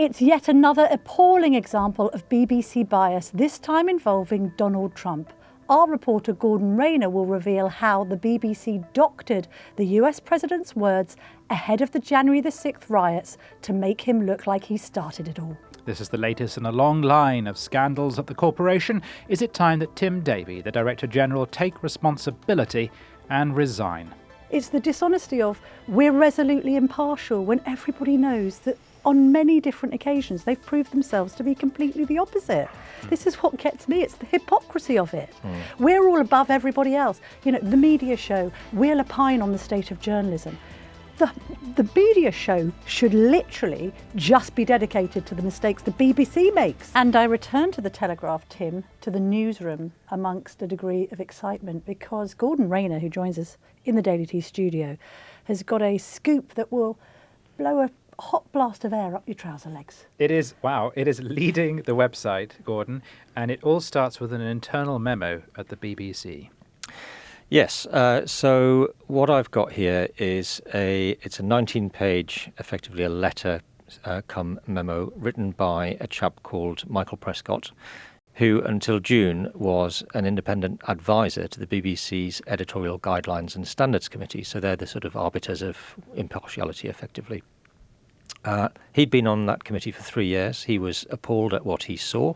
It's yet another appalling example of BBC bias, this time involving Donald Trump. Our reporter Gordon Rayner will reveal how the BBC doctored the US president's words ahead of the January the 6th riots to make him look like he started it all. This is the latest in a long line of scandals at the corporation. Is it time that Tim Davie, the Director General, take responsibility and resign? It's the dishonesty of we're resolutely impartial when everybody knows that on many different occasions they've proved themselves to be completely the opposite. This is what gets me, it's the hypocrisy of it. We're all above everybody else. You know, the media show, we'll opine on the state of journalism. The media show should literally just be dedicated to the mistakes the BBC makes. And I return to the Telegraph, Tim, to the newsroom amongst a degree of excitement because Gordon Rayner, who joins us in the Daily Tea studio, has got a scoop that will blow a hot blast of air up your trouser legs. It is leading the website, Gordon, and it all starts with an internal memo at the BBC. Yes, so what I've got here is it's a 19-page, effectively a letter come memo written by a chap called Michael Prescott, who until June was an independent advisor to the BBC's Editorial Guidelines and Standards Committee. So they're the sort of arbiters of impartiality, effectively. He'd been on that committee for 3 years. He was appalled at what he saw.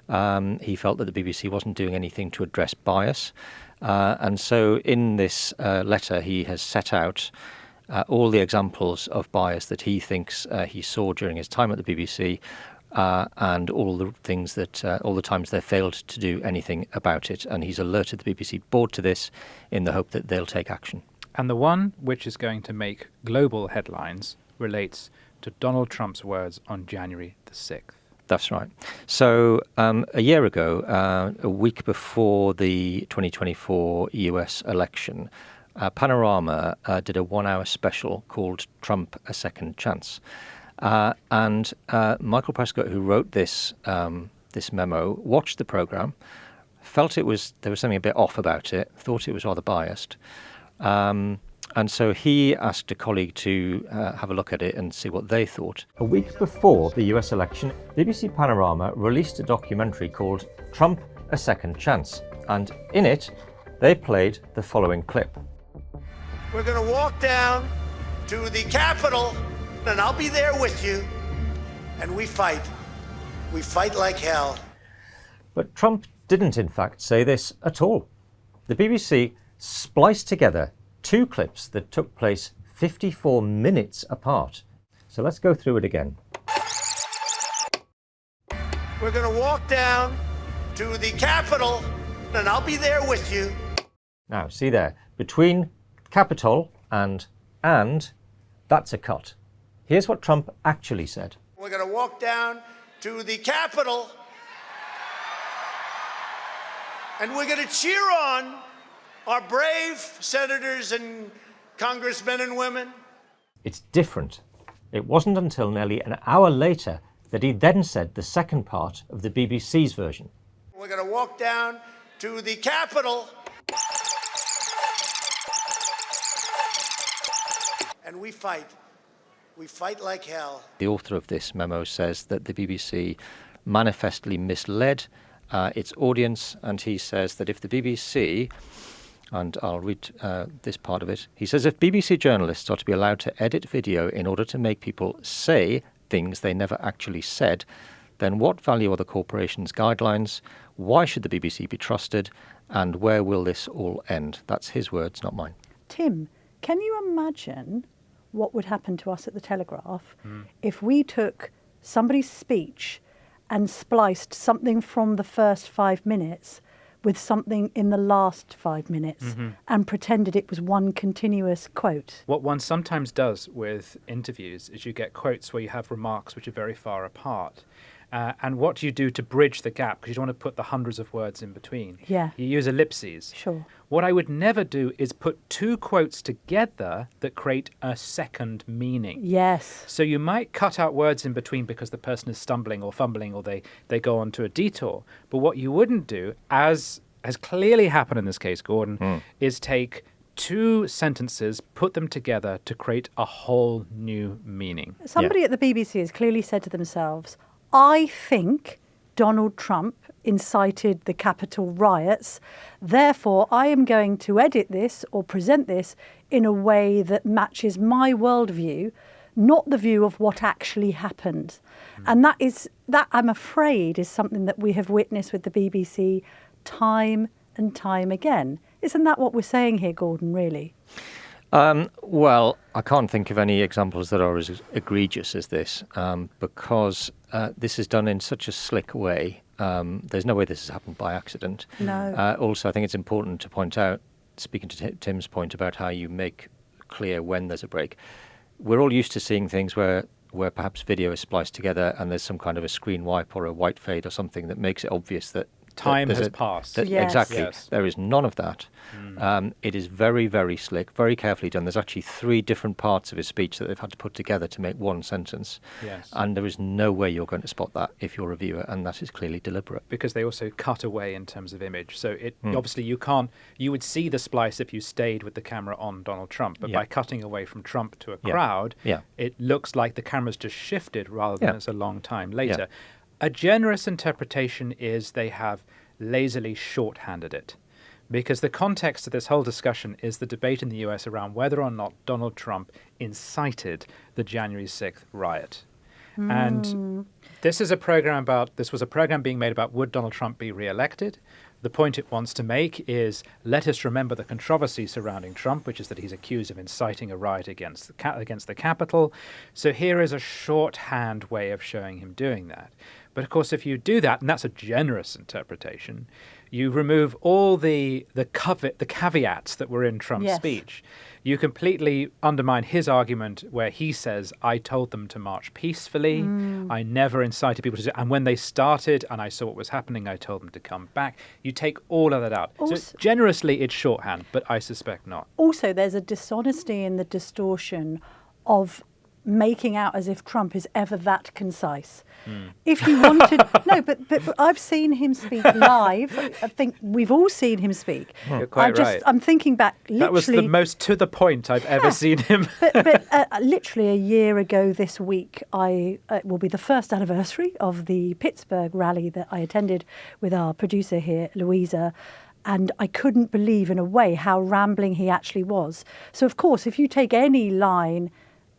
He felt that the BBC wasn't doing anything to address bias. And so in this letter, he has set out all the examples of bias that he thinks he saw during his time at the BBC and all the things that all the times they failed to do anything about it. And he's alerted the BBC board to this in the hope that they'll take action. And the one which is going to make global headlines relates to Donald Trump's words on January the 6th. That's right. So a year ago, a week before the 2024 US election, Panorama did a 1-hour special called Trump a Second Chance. And Michael Prescott, who wrote this memo, watched the programme, felt there was something a bit off about it, thought it was rather biased. And so he asked a colleague to have a look at it and see what they thought. A week before the US election, BBC Panorama released a documentary called Trump a Second Chance. And in it, they played the following clip. We're going to walk down to the Capitol, and I'll be there with you. And we fight. We fight like hell. But Trump didn't, in fact, say this at all. The BBC spliced together 2 clips that took place 54 minutes apart. So let's go through it again. We're going to walk down to the Capitol, and I'll be there with you. Now, see there, between Capitol and, that's a cut. Here's what Trump actually said. We're going to walk down to the Capitol, and we're going to cheer on our brave senators and congressmen and women. It's different. It wasn't until nearly an hour later that he then said the second part of the BBC's version. We're going to walk down to the Capitol, and we fight. We fight like hell. The author of this memo says that the BBC manifestly misled its audience, and he says that if the BBC, and I'll read this part of it. He says, if BBC journalists are to be allowed to edit video in order to make people say things they never actually said, then what value are the corporation's guidelines? Why should the BBC be trusted? And where will this all end? That's his words, not mine. Tim, can you imagine what would happen to us at the Telegraph if we took somebody's speech and spliced something from the first 5 minutes with something in the last 5 minutes and pretended it was one continuous quote? What one sometimes does with interviews is you get quotes where you have remarks which are very far apart. And what do you do to bridge the gap? Because you don't want to put the hundreds of words in between. Yeah. You use ellipses. Sure. What I would never do is put 2 quotes together that create a second meaning. Yes. So you might cut out words in between because the person is stumbling or fumbling or they go on to a detour. But what you wouldn't do, as has clearly happened in this case, Gordon, is take two sentences, put them together to create a whole new meaning. Somebody at the BBC has clearly said to themselves, I think Donald Trump incited the Capitol riots, therefore I am going to edit this or present this in a way that matches my worldview, not the view of what actually happened. And that I'm afraid is something that we have witnessed with the BBC time and time again. Isn't that what we're saying here, Gordon, really? Well, I can't think of any examples that are as egregious as this, because this is done in such a slick way. There's no way this has happened by accident. No. Also, I think it's important to point out, speaking to Tim's point about how you make clear when there's a break, we're all used to seeing things where perhaps video is spliced together and there's some kind of a screen wipe or a white fade or something that makes it obvious that Time has passed. Yes. Exactly. Yes. There is none of that. It is very, very slick, very carefully done. There's actually 3 different parts of his speech that they've had to put together to make one sentence. Yes. And there is no way you're going to spot that if you're a viewer, and that is clearly deliberate. Because they also cut away in terms of image. So obviously you would see the splice if you stayed with the camera on Donald Trump, but by cutting away from Trump to a crowd, it looks like the camera's just shifted rather than it's a long time later. A generous interpretation is they have lazily shorthanded it, because the context of this whole discussion is the debate in the US around whether or not Donald Trump incited the January 6th riot. And this was a program being made about would Donald Trump be re-elected. The point it wants to make is, let us remember the controversy surrounding Trump, which is that he's accused of inciting a riot against the Capitol. So here is a shorthand way of showing him doing that. But of course, if you do that, and that's a generous interpretation, you remove all the caveats that were in Trump's speech. You completely undermine his argument where he says, I told them to march peacefully. I never incited people to do it. And when they started and I saw what was happening, I told them to come back. You take all of that out. Also, so generously, it's shorthand, but I suspect not. Also, there's a dishonesty in the distortion of making out as if Trump is ever that concise. If he wanted... No, but I've seen him speak live. I think we've all seen him speak. You're quite right. I'm thinking back literally... That was the most to the point I've ever seen him. but literally a year ago this week, it will be the first anniversary of the Pittsburgh rally that I attended with our producer here, Louisa. And I couldn't believe, in a way, how rambling he actually was. So, of course, if you take any line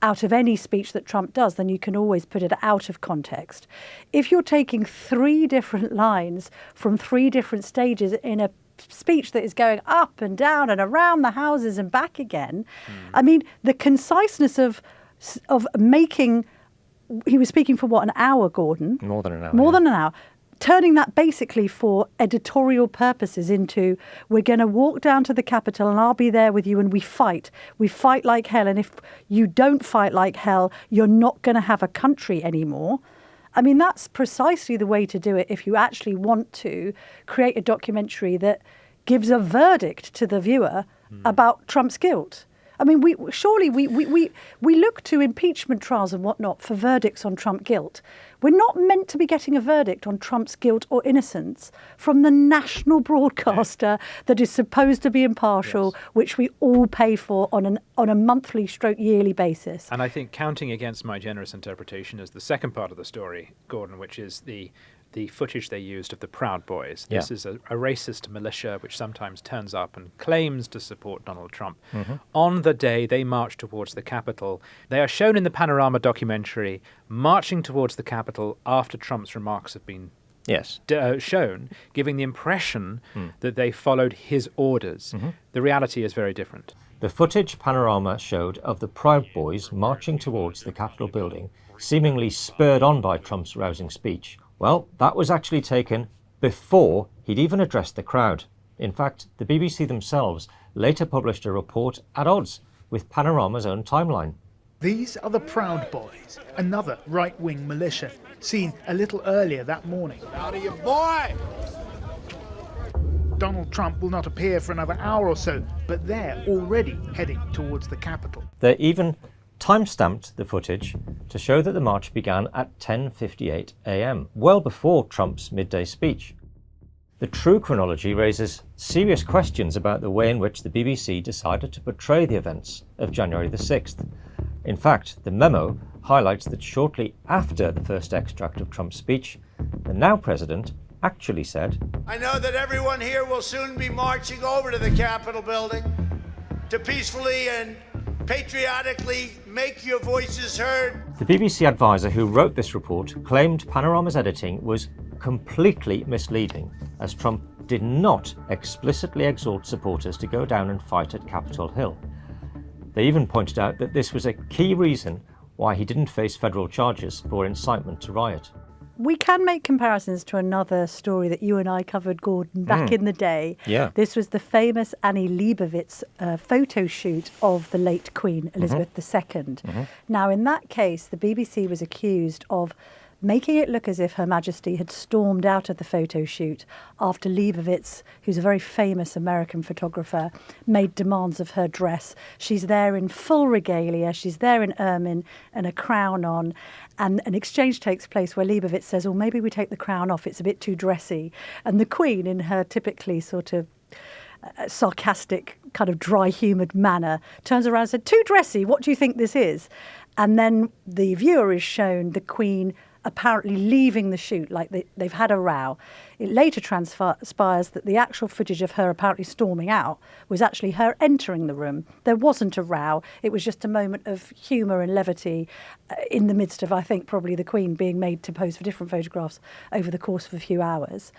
out of any speech that Trump does, then you can always put it out of context. If you're taking 3 different lines from 3 different stages in a speech that is going up and down and around the houses and back again, I mean, the conciseness of making... He was speaking for, what, an hour, Gordon? More than an hour. More than an hour. Turning that basically for editorial purposes into, we're going to walk down to the Capitol and I'll be there with you and we fight. We fight like hell. And if you don't fight like hell, you're not going to have a country anymore. I mean, that's precisely the way to do it if you actually want to create a documentary that gives a verdict to the viewer about Trump's guilt. I mean, we look to impeachment trials and whatnot for verdicts on Trump guilt. We're not meant to be getting a verdict on Trump's guilt or innocence from the national broadcaster that is supposed to be impartial, which we all pay for on a monthly / yearly basis. And I think counting against my generous interpretation is the second part of the story, Gordon, which is the footage they used of the Proud Boys. This is a racist militia which sometimes turns up and claims to support Donald Trump. On the day they march towards the Capitol, they are shown in the Panorama documentary marching towards the Capitol after Trump's remarks have been shown, giving the impression that they followed his orders. The reality is very different. The footage Panorama showed of the Proud Boys marching towards the Capitol building, seemingly spurred on by Trump's rousing speech, well, that was actually taken before he'd even addressed the crowd. In fact, the BBC themselves later published a report at odds with Panorama's own timeline. These are the Proud Boys, another right-wing militia, seen a little earlier that morning. Out of your boy! Donald Trump will not appear for another hour or so, but they're already heading towards the Capitol. They even time-stamped the footage to show that the march began at 10:58 a.m., well before Trump's midday speech. The true chronology raises serious questions about the way in which the BBC decided to portray the events of January the 6th. In fact, the memo highlights that shortly after the first extract of Trump's speech, the now president actually said, I know that everyone here will soon be marching over to the Capitol building to peacefully and patriotically make your voices heard. The BBC advisor who wrote this report claimed Panorama's editing was completely misleading, as Trump did not explicitly exhort supporters to go down and fight at Capitol Hill. They even pointed out that this was a key reason why he didn't face federal charges for incitement to riot. We can make comparisons to another story that you and I covered, Gordon, back in the day. Yeah. This was the famous Annie Leibovitz photo shoot of the late Queen Elizabeth II. Now, in that case, the BBC was accused of making it look as if Her Majesty had stormed out of the photo shoot after Leibovitz, who's a very famous American photographer, made demands of her dress. She's there in full regalia, she's there in ermine and a crown on, and an exchange takes place where Leibovitz says, well, maybe we take the crown off, it's a bit too dressy. And the Queen, in her typically sort of sarcastic, kind of dry-humoured manner, turns around and said, too dressy, what do you think this is? And then the viewer is shown the Queen apparently leaving the shoot, like they've had a row. It later transpires that the actual footage of her apparently storming out was actually her entering the room. There wasn't a row. It was just a moment of humour and levity in the midst of, I think, probably the Queen being made to pose for different photographs over the course of a few hours.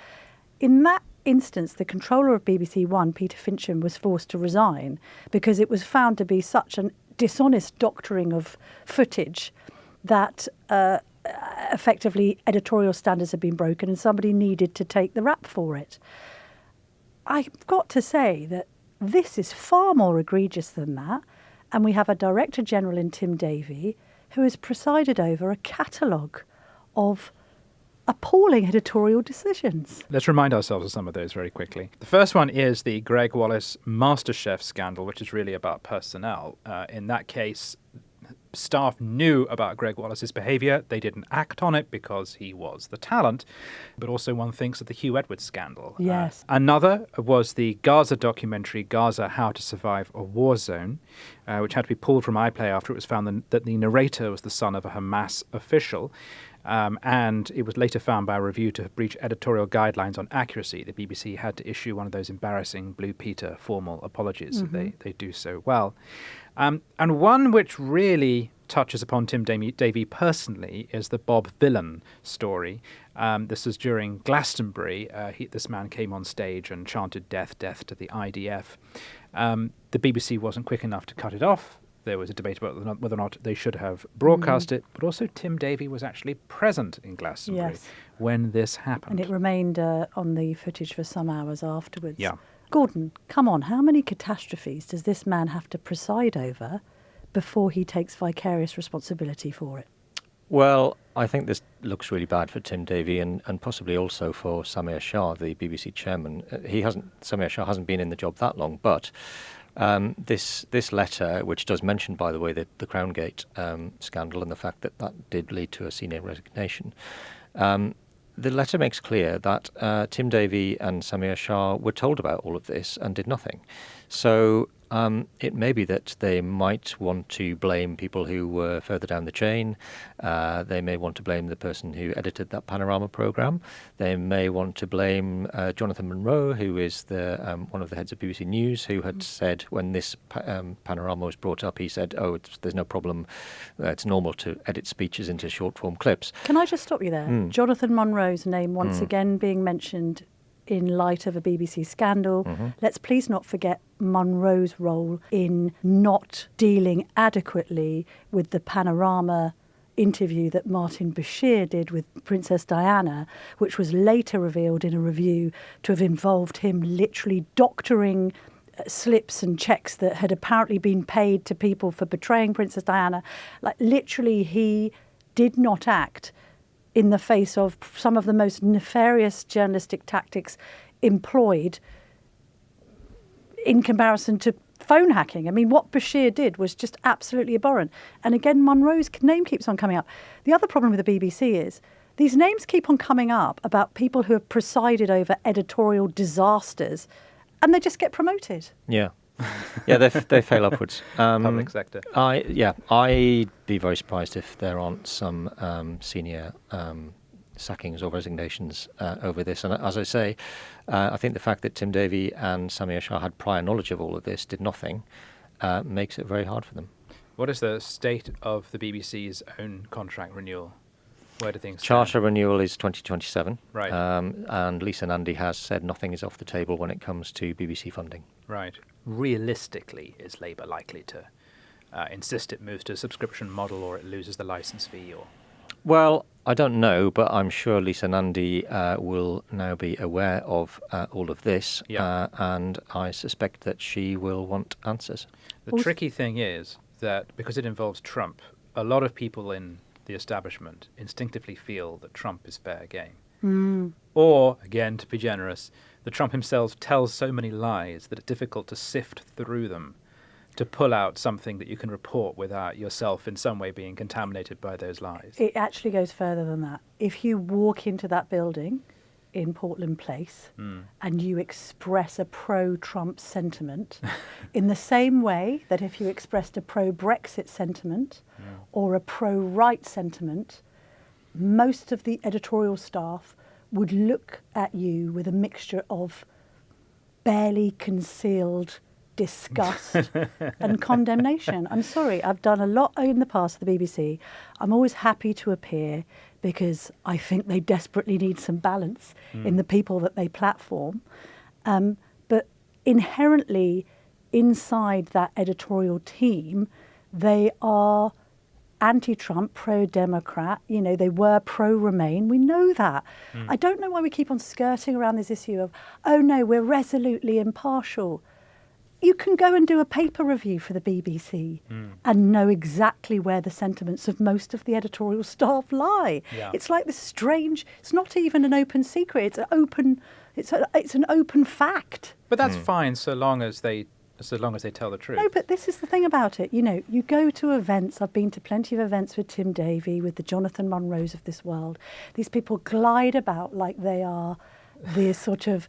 In that instance, the controller of BBC One, Peter Fincham, was forced to resign because it was found to be such an dishonest doctoring of footage that effectively editorial standards had been broken and somebody needed to take the rap for it. I've got to say that this is far more egregious than that, and we have a Director General in Tim Davie who has presided over a catalogue of appalling editorial decisions. Let's remind ourselves of some of those very quickly. The first one is the Greg Wallace MasterChef scandal, which is really about personnel. In that case, staff knew about Greg Wallace's behaviour. They didn't act on it because he was the talent. But also one thinks of the Hugh Edwards scandal. Yes. Another was the Gaza documentary, Gaza, How to Survive a War Zone, which had to be pulled from iPlayer after it was found that the narrator was the son of a Hamas official. And it was later found by a review to breach editorial guidelines on accuracy. The BBC had to issue one of those embarrassing Blue Peter formal apologies. They do so well. And one which really touches upon Tim Davie personally is the Bob Villan story. This was during Glastonbury. This man came on stage and chanted death, death to the IDF. The BBC wasn't quick enough to cut it off. There was a debate about whether or not they should have broadcast it, but also Tim Davie was actually present in Glastonbury when this happened. And it remained on the footage for some hours afterwards. Yeah. Gordon, come on, how many catastrophes does this man have to preside over before he takes vicarious responsibility for it? Well, I think this looks really bad for Tim Davie and possibly also for Samir Shah, the BBC chairman. Samir Shah hasn't been in the job that long, but this letter, which does mention, by the way, the Crown Gate scandal and the fact that that did lead to a senior resignation, the letter makes clear that Tim Davie and Samir Shah were told about all of this and did nothing. So it may be that they might want to blame people who were further down the chain. They may want to blame the person who edited that Panorama programme. They may want to blame Jonathan Munro, who is one of the heads of BBC News, who had said when this Panorama was brought up, he said, there's no problem. It's normal to edit speeches into short-form clips. Can I just stop you there? Jonathan Munro's name once again being mentioned in light of a BBC scandal. Let's please not forget Munro's role in not dealing adequately with the Panorama interview that Martin Bashir did with Princess Diana, which was later revealed in a review to have involved him literally doctoring slips and checks that had apparently been paid to people for betraying Princess Diana. Like, literally, he did not act in the face of some of the most nefarious journalistic tactics employed in comparison to phone hacking. I mean, what Bashir did was just absolutely abhorrent. And again, Munro's name keeps on coming up. The other problem with the BBC is These names keep on coming up about people who have presided over editorial disasters, and they just get promoted. Yeah. Yeah, they fail upwards. Public sector. I'd be very surprised if there aren't some senior sackings or resignations over this. And as I say, I think the fact that Tim Davie and Samir Shah had prior knowledge of all of this, did nothing, makes it very hard for them. What is the state of the BBC's own contract renewal? Where do things stand? Charter renewal is 2027. Right. And Lisa Nandy has said nothing is off the table when it comes to BBC funding. Right. Realistically, is Labour likely to insist it moves to a subscription model, or it loses the licence fee? Or Well, I don't know, but I'm sure Lisa Nandy will now be aware of all of this, and I suspect that she will want answers. The tricky thing is that because it involves Trump, a lot of people in the establishment instinctively feel that Trump is fair game. Or, again, to be generous, that Trump himself tells so many lies that it's difficult to sift through them to pull out something that you can report without yourself in some way being contaminated by those lies. It actually goes further than that. If you walk into that building in Portland Place and you express a pro-Trump sentiment in the same way that if you expressed a pro-Brexit sentiment or a pro-right sentiment, most of the editorial staff would look at you with a mixture of barely concealed disgust and condemnation. I'm sorry, I've done a lot in the past for the BBC. I'm always happy to appear because I think they desperately need some balance in the people that they platform. But inherently, inside that editorial team, they are anti-Trump, pro-Democrat. You know, they were pro-Remain. We know that. I don't know why we keep on skirting around this issue of, oh no, we're resolutely impartial. You can go and do a paper review for the BBC and know exactly where the sentiments of most of the editorial staff lie. Yeah. It's like this strange, it's not even an open secret, it's an open fact. But that's fine so long as they tell the truth. No, but this is the thing about it. You know, you go to events. I've been to plenty of events with Tim Davie, with the Jonathan Munros of this world. These people glide about like they are the sort of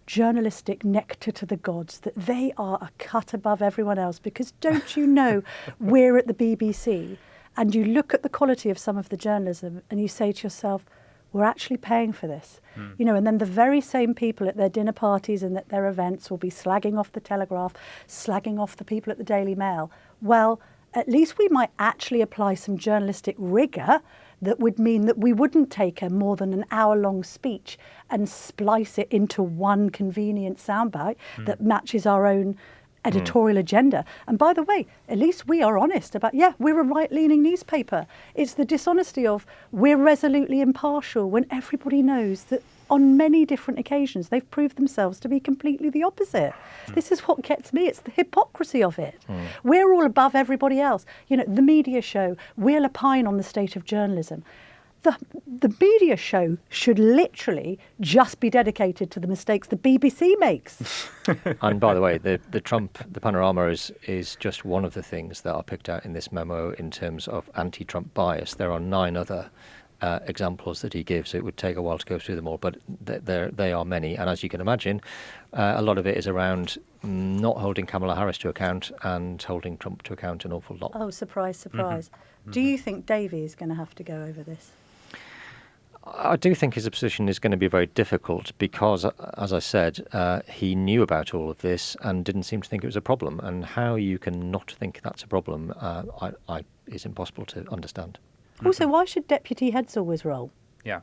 journalistic nectar to the gods, that they are a cut above everyone else. Because don't you know, we're at the BBC, and you look at the quality of some of the journalism and you say to yourself, we're actually paying for this. You know, and then the very same people at their dinner parties and at their events will be slagging off the Telegraph, slagging off the people at the Daily Mail. Well, at least we might actually apply some journalistic rigour that would mean that we wouldn't take a more than an hour-long speech and splice it into one convenient soundbite that matches our own editorial agenda. And by the way, at least we are honest about, we're a right-leaning newspaper. It's the dishonesty of we're resolutely impartial when everybody knows that on many different occasions they've proved themselves to be completely the opposite. This is what gets me. It's the hypocrisy of it. We're all above everybody else. You know, the media show, we'll opine on the state of journalism. The media show should literally just be dedicated to the mistakes the BBC makes. And by the way, the panorama is just one of the things that are picked out in this memo in terms of anti-Trump bias. There are 9 other examples that he gives. It would take a while to go through them all, but they are many. And as you can imagine, a lot of it is around not holding Camilla Harris to account and holding Trump to account an awful lot. Oh, surprise, surprise. Do you think Davie is going to have to go over this? I do think his position is going to be very difficult because, as I said, he knew about all of this and didn't seem to think it was a problem. And how you can not think that's a problem is impossible to understand. Also, why should deputy heads always roll? Yeah.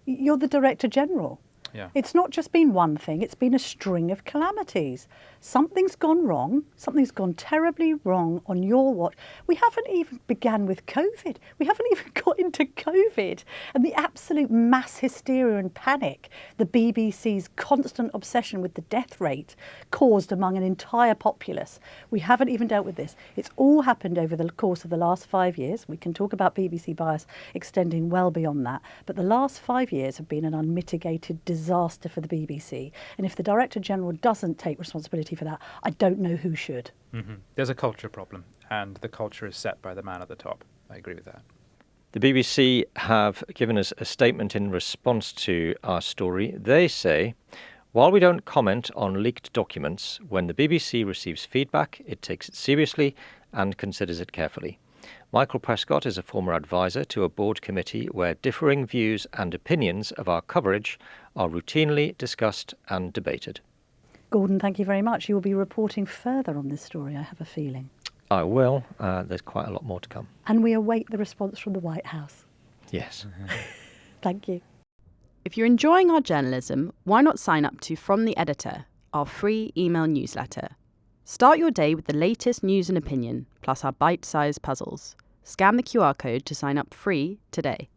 You're the Director General. Yeah. It's not just been one thing, it's been a string of calamities. Something's gone wrong, something's gone terribly wrong on your watch. We haven't even began with COVID. We haven't even got into COVID and the absolute mass hysteria and panic the BBC's constant obsession with the death rate caused among an entire populace. We haven't even dealt with this. It's all happened over the course of the last 5 years. We can talk about BBC bias extending well beyond that, but the last 5 years have been an unmitigated disaster for the BBC. And if the Director General doesn't take responsibility for that, I don't know who should. There's a culture problem, and the culture is set by the man at the top. I agree with that. The BBC have given us a statement in response to our story. They say, while we don't comment on leaked documents, when the BBC receives feedback, it takes it seriously and considers it carefully. Michael Prescott is a former advisor to a board committee where differing views and opinions of our coverage are routinely discussed and debated. Gordon, thank you very much. You will be reporting further on this story, I have a feeling. I will. There's quite a lot more to come. And we await the response from the White House. Yes. Thank you. If you're enjoying our journalism, why not sign up to From the Editor, our free email newsletter? Start your day with the latest news and opinion, plus our bite-sized puzzles. Scan the QR code to sign up free today.